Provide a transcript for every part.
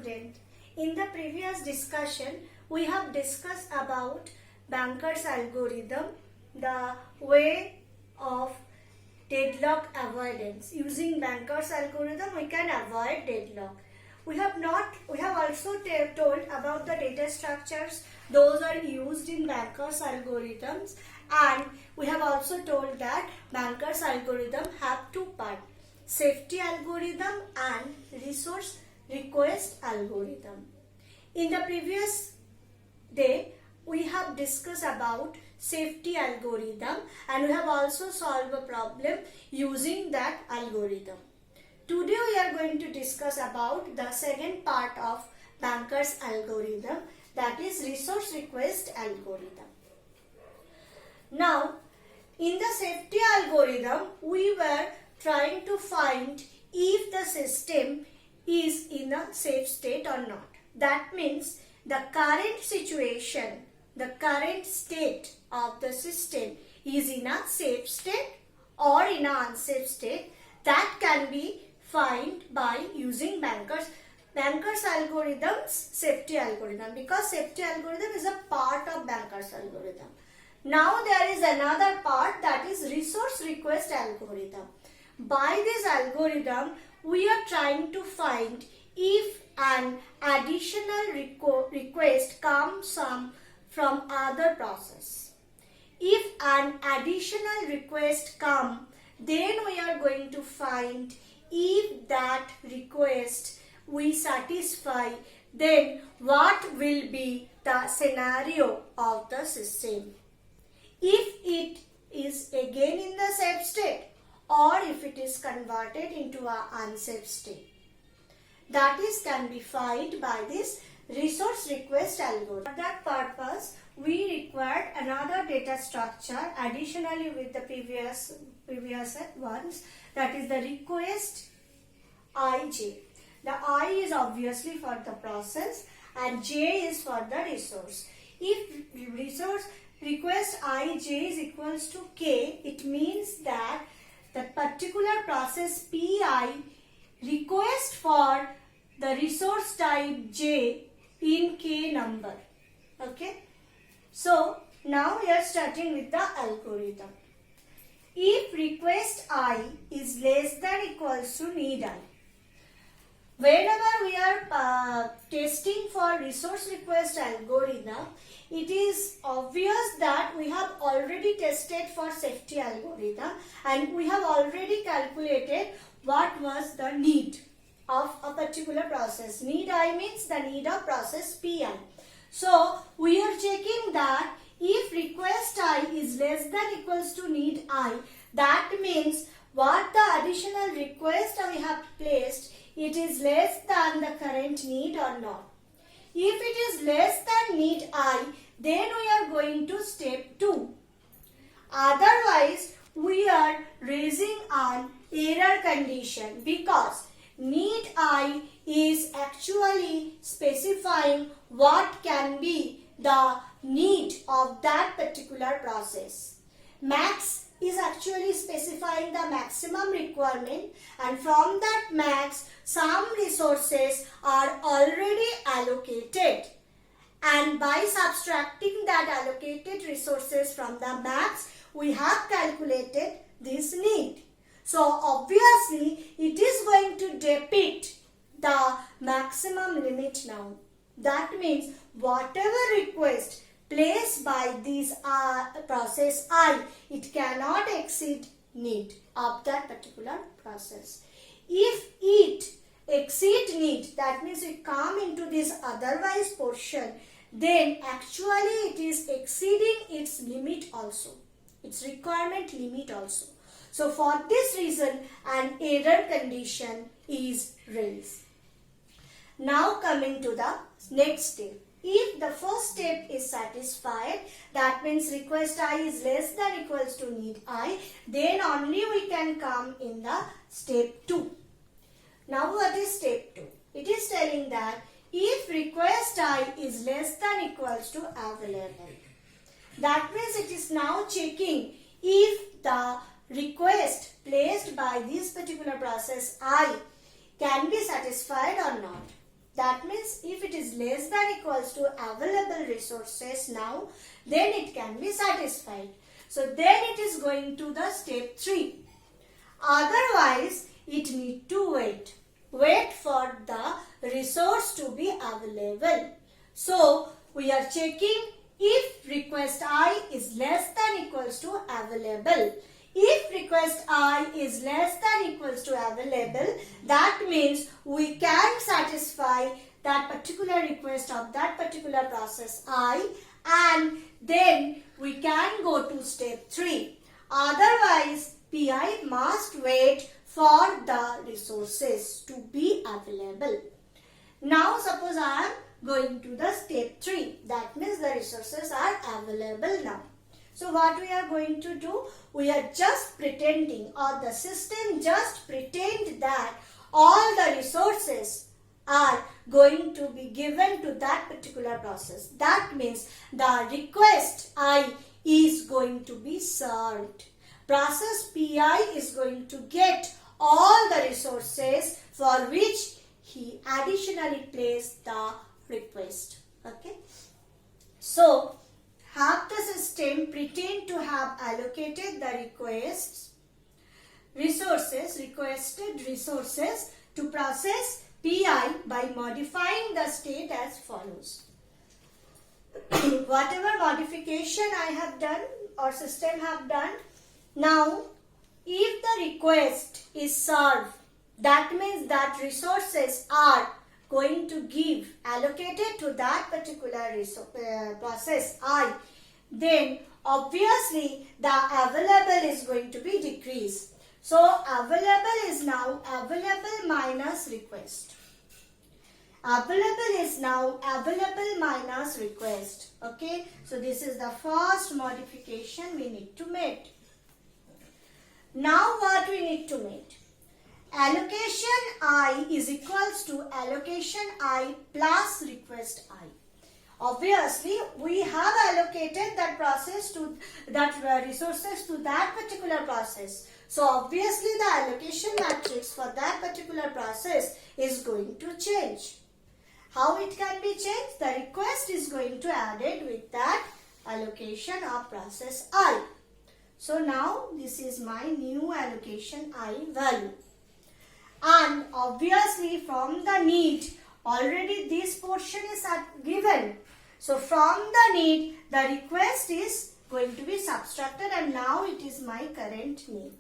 student. In the previous discussion, we have discussed about Banker's algorithm, the way of deadlock avoidance. Using Banker's algorithm, we can avoid deadlock. We have also told about the data structures. Those are used in Banker's algorithms, and we have also told that Banker's algorithm have two parts: safety algorithm and resource request algorithm. In the previous day, we have discussed about safety algorithm, and we have also solved a problem using that algorithm. Today we are going to discuss about the second part of Banker's algorithm, that is resource request algorithm. Now, in the safety algorithm, we were trying to find if the system is in a safe state or not. That means the current situation, the current state of the system is in a safe state or in an unsafe state. That can be found by using Banker's algorithm's safety algorithm, because safety algorithm is a part of Banker's algorithm. Now there is another part, that is resource request algorithm. By this algorithm, we are trying to find if an additional request comes from other process. If an additional request comes, then we are going to find if that request we satisfy, then what will be the scenario of the system. If it is again in the safe state, or if it is converted into an unsafe state. That is can be found by this resource request algorithm. For that purpose, we required another data structure additionally with the previous ones, that is the request ij. The I is obviously for the process and j is for the resource. If resource request ij is equals to k, it means that the particular process pi request for the resource type j in k number. Okay. So now we are starting with the algorithm. If request I is less than equals to need I. Whenever we are testing for resource request algorithm, it is obvious that we have already tested for safety algorithm and we have already calculated what was the need of a particular process. Need I means the need of process Pi. So we are checking that if request I is less than equals to need I, that means what the additional request we have placed, it is less than the current need or not. If it is less than need I, then we are going to step 2. Otherwise, we are raising an error condition, because need I is actually specifying what can be the need of that particular process. Max is actually specifying the maximum requirement, and from that max some resources are already allocated, and by subtracting that allocated resources from the max we have calculated this need. So obviously it is going to depict the maximum limit now. That means whatever request placed by this process I, it cannot exceed need of that particular process. If it exceed need, that means it come into this otherwise portion, then actually it is exceeding its limit also, its requirement limit also. So for this reason an error condition is raised. Now coming to the next step. If the first step is satisfied, that means request I is less than equals to need I, then only we can come in the step 2. Now what is step 2? It is telling that if request I is less than equals to available. That means it is now checking if the request placed by this particular process I can be satisfied or not. That means if it is less than equals to available resources now, then it can be satisfied. So then it is going to the step 3. Otherwise, it need to wait. Wait for the resource to be available. So we are checking if request I is less than equals to available. If request I is less than equals to available, that means we can satisfy that particular request of that particular process I, and then we can go to step 3. Otherwise, PI must wait for the resources to be available. Now suppose I am going to the step 3. That means the resources are available now. So what we are going to do? We are just pretending, or the system just pretend that all the resources are going to be given to that particular process. That means the request I is going to be served. Process PI is going to get all the resources for which he additionally placed the request. Okay. So have the system pretend to have allocated the requested resources to process PI by modifying the state as follows. Whatever modification I have done or system have done, now if the request is served, that means that resources are going to give allocated to that particular process I, then obviously the available is going to be decreased. So available is now available minus request. Available is now available minus request. Okay, so this is the first modification we need to make. Now what we need to make? Allocation I is equals to allocation I plus request I. Obviously, we have allocated that process to that resources to that particular process. So obviously the allocation matrix for that particular process is going to change. How it can be changed? The request is going to added with that allocation of process I. So now this is my new allocation I value. And obviously from the need, already this portion is given. So from the need, the request is going to be subtracted, and now it is my current need.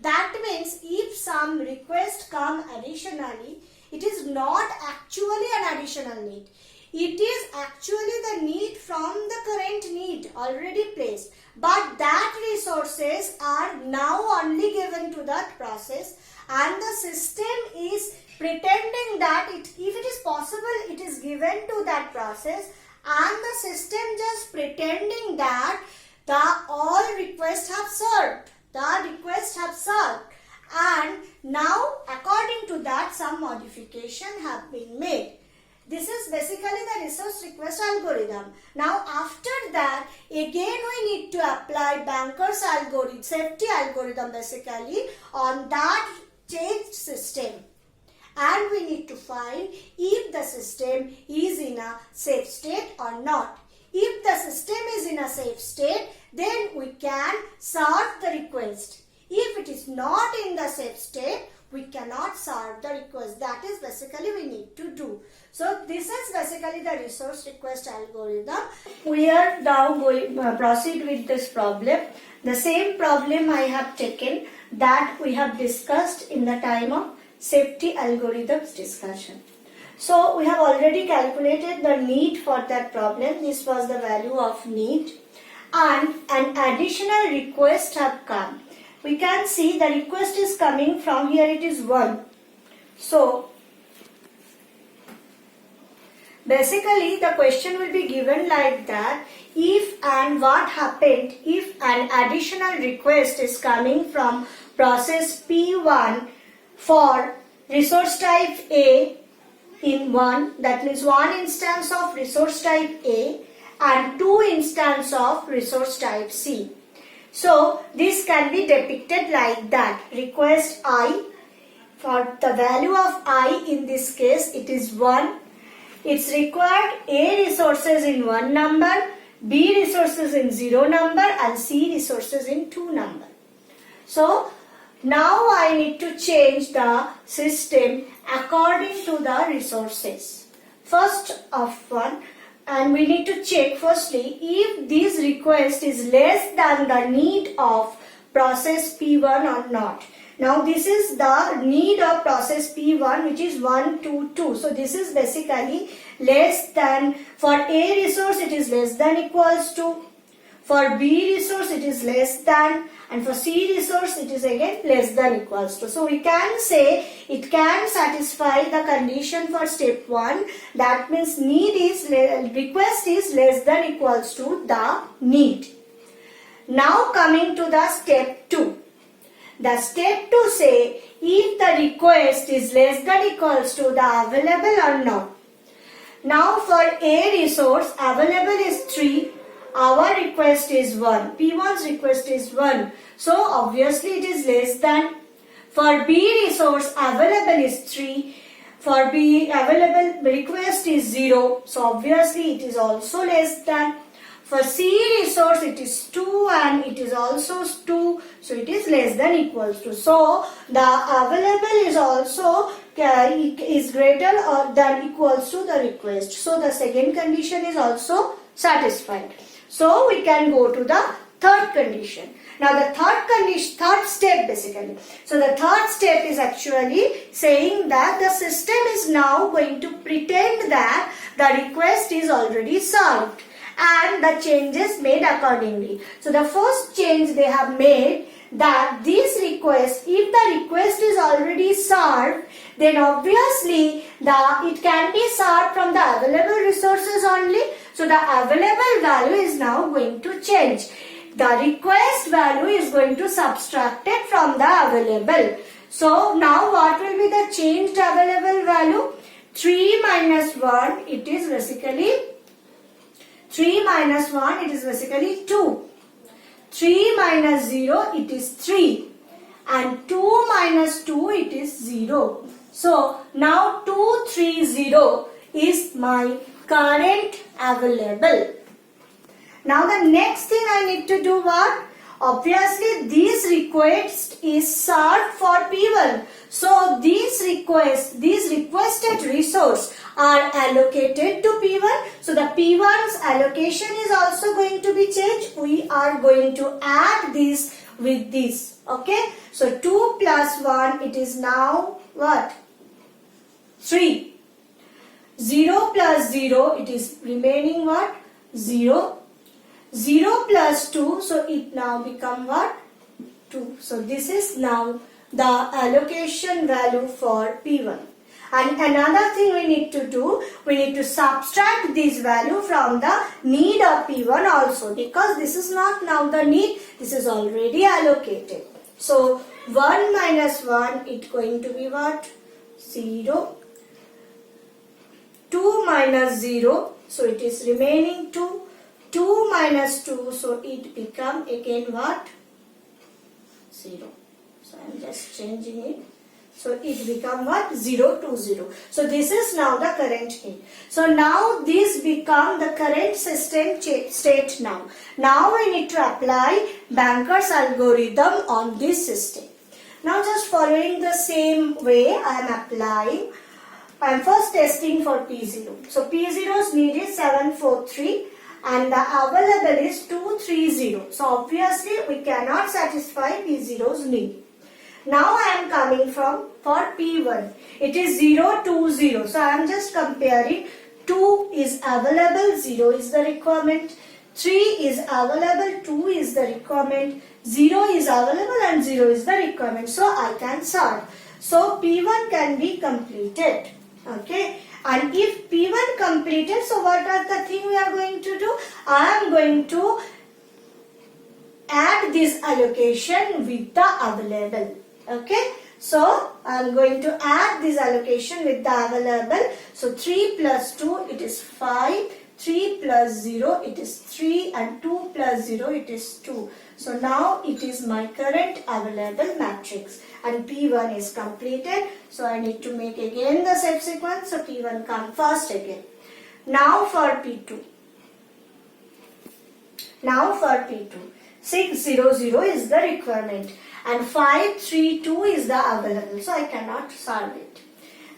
That means if some request come additionally, it is not actually an additional need. It is actually the need from the current need already placed. But that resources are now only given to that process, and the system is pretending that if it is possible, it is given to that process, and the system just pretending that all requests have served. The requests have served, and now according to that some modification have been made. This is basically the resource request algorithm. Now after that, again we need to apply Banker's algorithm, safety algorithm basically on that changed system. And we need to find if the system is in a safe state or not. If the system is in a safe state, then we can serve the request. If it is not in the safe state, we cannot serve the request. That is basically we need to do. So this is basically the resource request algorithm. We are now going proceed with this problem. The same problem I have taken that we have discussed in the time of safety algorithms discussion. So we have already calculated the need for that problem. This was the value of need, and an additional request have come. We can see the request is coming from here, it is 1. So basically the question will be given like that: if and what happened if an additional request is coming from process P1 for resource type A in 1, that means 1 instance of resource type A and 2 instance of resource type C. So this can be depicted like that: request I For the value of I in this case, it is 1. It's required A resources in 1 number, B resources in 0 number and C resources in 2 number. So now I need to change the system according to the resources. First of one, and we need to check firstly if this request is less than the need of process P1 or not. Now this is the need of process P1, which is 1, 2, 2. So this is basically less than, for A resource it is less than equals to, for B resource it is less than, and for C resource it is again less than equals to. So we can say it can satisfy the condition for step 1. That means request is less than equals to the need. Now coming to the step 2. The step 2 say if the request is less than equals to the available or not. Now for A resource available is 3, our request is 1, P1's request is 1. So obviously it is less than. For B resource available is 3, for B available request is 0. So obviously it is also less than. For C resource it is 2 and it is also 2, so it is less than equals to. So the available is also is greater or than equals to the request. So the second condition is also satisfied. So we can go to the third condition. Now the third step basically. So the third step is actually saying that the system is now going to pretend that the request is already served and the changes made accordingly. So the first change they have made that this request, if the request is already served, then obviously it can be served from the available resources only. So the available value is now going to change. The request value is going to subtract it from the available. So now what will be the changed available value? 3 minus 1, it is basically 3 minus 1, it is basically 2. 3 minus 0, it is 3. And 2 minus 2, it is 0. So now 230 is my current available. Now the next thing I need to do what? Obviously this request is served for P1. So these requested resource are allocated to P1. So the P1's allocation is also going to be changed. We are going to add this with this. Okay. So 2 plus 1, it is now what? 3. 0 plus 0, it is remaining what? 0. 0 plus 2, so it now become what? 2. So this is now the allocation value for P1. And another thing we need to do, we need to subtract this value from the need of P1 also, because this is not now the need, this is already allocated. So 1 minus 1, it's going to be what? 0. 2 minus 0, so it is remaining 2. 2 minus 2, so it become again what? 0. So I am just changing it. So it become what? 0, 2, 0. So this is now the current need. So now this become the current system state now. Now we need to apply Banker's algorithm on this system. Now just following the same way I am applying. I am first testing for P0. So P0's need is 743. And the available is 230. So obviously we cannot satisfy P0's need. Now I am coming for P1. It is 0, 2, 0. So I am just comparing. 2 is available, 0 is the requirement. 3 is available, 2 is the requirement. 0 is available and 0 is the requirement. So I can solve. So P1 can be completed. Okay. And if P1 completed, so what are the thing we are going to do? I am going to add this allocation with the available. Okay. So I am going to add this allocation with the available. So 3 plus 2, it is 5. 3 plus 0 it is 3 and 2 plus 0 it is 2. So now it is my current available matrix and P1 is completed. So I need to make again the subsequence. So P1 come first again. Now for P2. 600 is the requirement and 532 is the available. So I cannot solve it.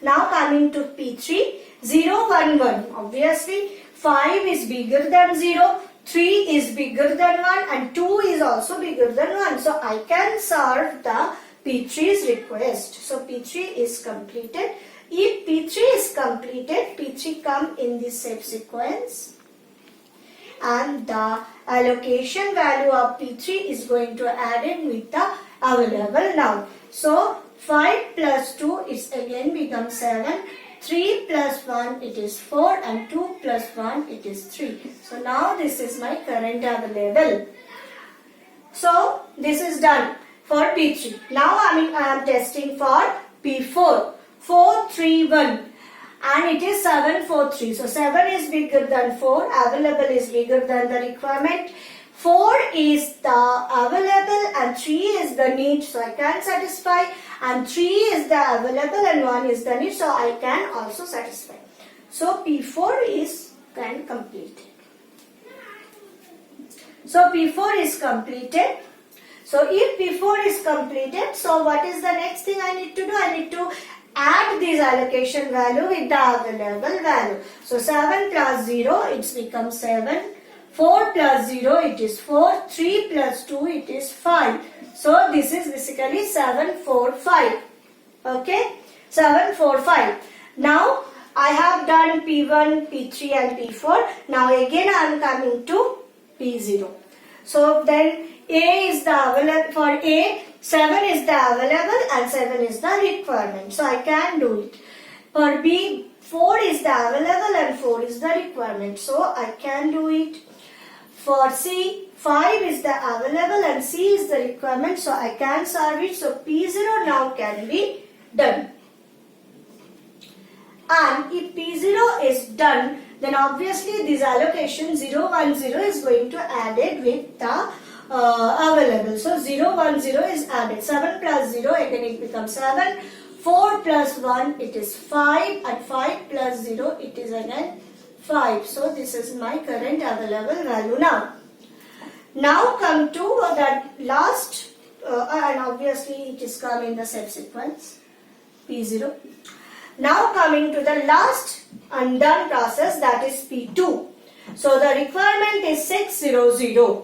Now coming to P3, 011. Obviously 5 is bigger than 0, 3 is bigger than 1 and 2 is also bigger than 1. So I can solve the P3's request. So P3 is completed. If P3 is completed, P3 come in this subsequence and the allocation value of P3 is going to add in with the available now. So 5 plus 2 is again becomes 7. 3 plus 1 it is 4 and 2 plus 1 it is 3. So now this is my current available. So this is done for P3. Now I am testing for P4. 431 and it is 743. So 7 is bigger than 4. Available is bigger than the requirement. 4 is the available and 3 is the need. So I can satisfy. And 3 is the available and 1 is the need. So I can also satisfy. So P4 is kind completed. So P4 is completed. So if P4 is completed, so what is the next thing I need to do? I need to add this allocation value with the available value. So 7 plus 0 it becomes 7. 4 plus 0 it is 4. 3 plus 2 it is 5. So this is basically 745. Okay, 745. Now I have done P1, P3 and P4. Now again I am coming to P0. So then A is the available. For A, 7 is the available and 7 is the requirement. So I can do it. For B, 4 is the available and 4 is the requirement. So I can do it. For C, 5 is the available and C is the requirement. So I can solve it. So P0 now can be done. And if P0 is done, then obviously this allocation 010 is going to add it with the available. So 010 is added. 7 plus 0 again it becomes 7. 4 plus 1 it is 5 and 5 plus 0 it is again 5. So this is my current available value now. Now come to that last and obviously it is come in the subsequence P0. Now coming to the last undone process, that is P2. So the requirement is 600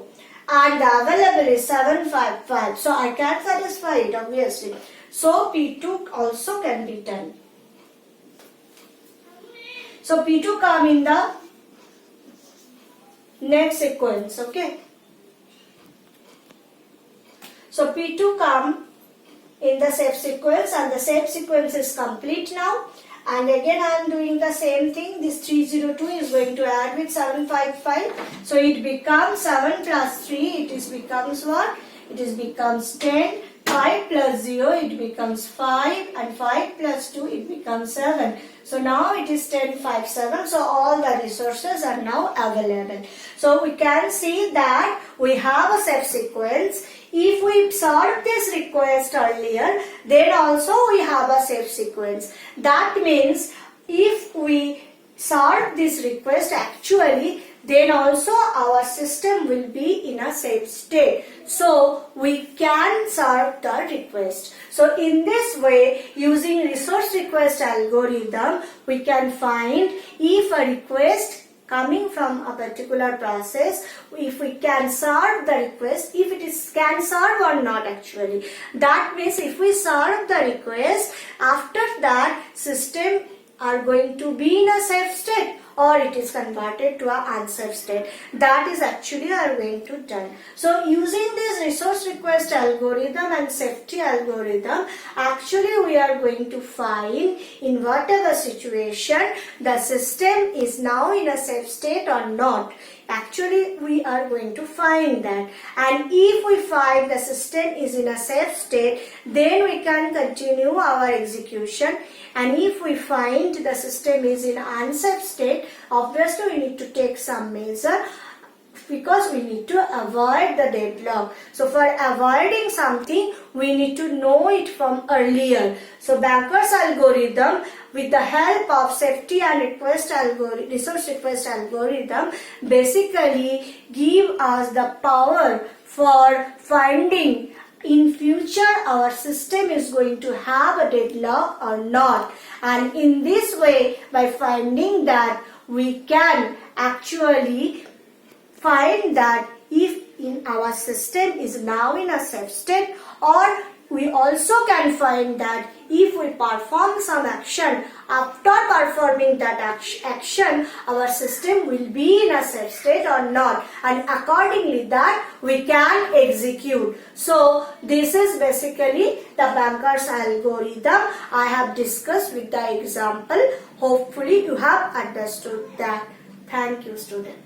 and the available is 755. So I can satisfy it obviously. So P2 also can be done. So P2 come in the next sequence. Okay. So P2 come in the subsequence and the subsequence is complete now. And again I am doing the same thing. This 302 is going to add with 755. So it becomes 7 plus 3. It is becomes what? It is becomes 10. 5 plus 0 it becomes 5 and 5 plus 2 it becomes 7. So now it is 1057. So all the resources are now available. So we can see that we have a subsequence. If we solve this request earlier, then also we have a subsequence. That means if we solve this request actually, then also our system will be in a safe state. So we can solve the request. So in this way, using resource request algorithm, we can find if a request coming from a particular process, if we can solve the request, if it is can solve or not actually. That means if we solve the request, after that system are going to be in a safe state or it is converted to an unsafe state. That is actually are going to done. So using this resource request algorithm and safety algorithm, actually we are going to find in whatever situation the system is now in a safe state or not. Actually we are going to find that, and if we find the system is in a safe state, then we can continue our execution, and if we find the system is in unsafe state, obviously we need to take some measure because we need to avoid the deadlock. So for avoiding something, we need to know it from earlier. So Banker's algorithm, with the help of safety and resource request algorithm, basically give us the power for finding in future our system is going to have a deadlock or not. And in this way, by finding that, we can actually find that if in our system is now in a safe state, or we also can find that if we perform some action, after performing that action, our system will be in a safe state or not, and accordingly that we can execute. So this is basically the Banker's algorithm I have discussed with the example. Hopefully you have understood that. Thank you, student.